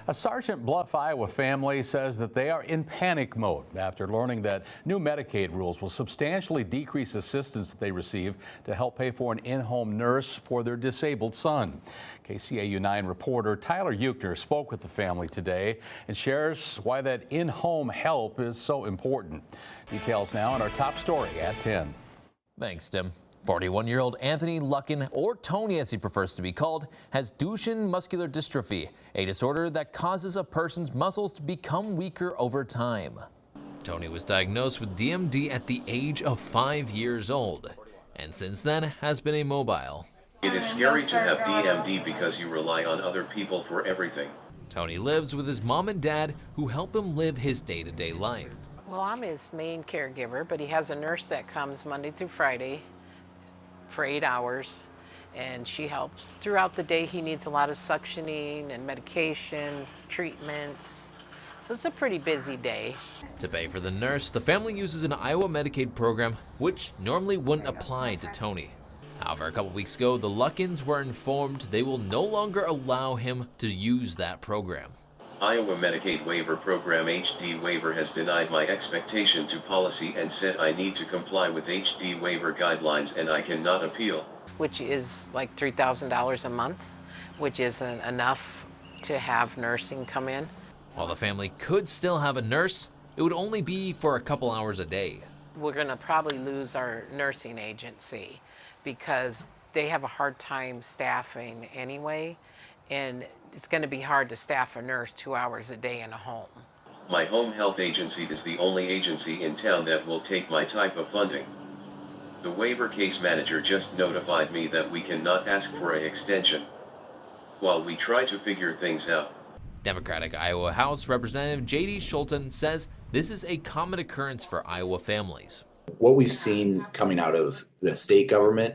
A Sergeant Bluff, Iowa family says that they are in panic mode after learning that new Medicaid rules will substantially decrease assistance that they receive to help pay for an in-home nurse for their disabled son. KCAU-9 reporter Tyler Euchner spoke with the family today and shares why that in-home help is so important. Details now on our top story at 10. Thanks, Tim. 41-year-old Anthony Luckin, or Tony as he prefers to be called, has Duchenne muscular dystrophy, a disorder that causes a person's muscles to become weaker over time. Tony was diagnosed with DMD at the age of 5 years old, and since then has been immobile. It is scary to have DMD because you rely on other people for everything. Tony lives with his mom and dad who help him live his day-to-day life. Well, I'm his main caregiver, but he has a nurse that comes Monday through Friday for 8 hours, and she helps. Throughout the day, he needs a lot of suctioning and medications, treatments, so it's a pretty busy day. To pay for the nurse, the family uses an Iowa Medicaid program, which normally wouldn't apply to Tony. However, a couple weeks ago, the Luckins were informed they will no longer allow him to use that program. Iowa Medicaid Waiver Program HD waiver has denied my expectation to policy and said I need to comply with HD waiver guidelines and I cannot appeal. Which is like $3,000 a month, which isn't enough to have nursing come in. While the family could still have a nurse, it would only be for a couple hours a day. We're going to probably lose our nursing agency because they have a hard time staffing anyway, and it's going to be hard to staff a nurse 2 hours a day in a home. My home health agency is the only agency in town that will take my type of funding. The waiver case manager just notified me that we cannot ask for an extension while we try to figure things out. Democratic Iowa House Representative J.D. Schulten says this is a common occurrence for Iowa families. What we've seen coming out of the state government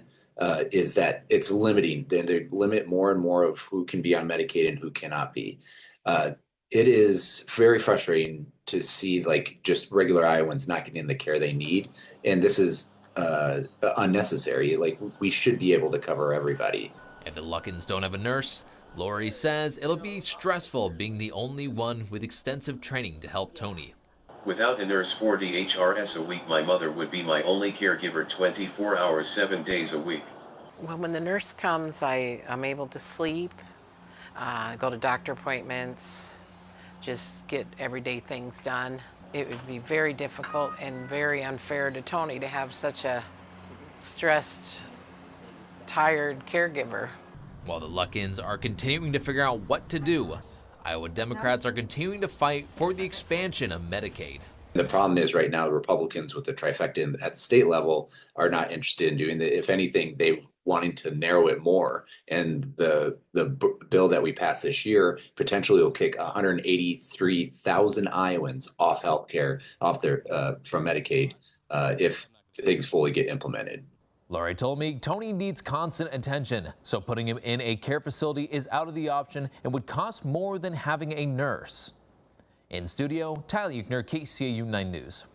is that it's limiting. They limit more and more of who can be on Medicaid and who cannot be. It is very frustrating to see like just regular Iowans not getting the care they need. And this is unnecessary. Like we should be able to cover everybody. If the Luckins don't have a nurse, Lori says it'll be stressful being the only one with extensive training to help Tony. Without a nurse 40 HRS a week, my mother would be my only caregiver 24 hours, 7 days a week. Well, when the nurse comes, I'm able to sleep, go to doctor appointments, just get everyday things done. It would be very difficult and very unfair to Tony to have such a stressed, tired caregiver. While the Luckins are continuing to figure out what to do, Iowa Democrats are continuing to fight for the expansion of Medicaid. The problem is right now, the Republicans with the trifecta at the state level are not interested in doing that. If anything, they wanting to narrow it more. And the bill that we passed this year potentially will kick 183,000 Iowans off health care, off their from Medicaid, if things fully get implemented. Lori told me Tony needs constant attention, so putting him in a care facility is out of the option and would cost more than having a nurse. In studio, Tyler Euchner, KCAU 9 News.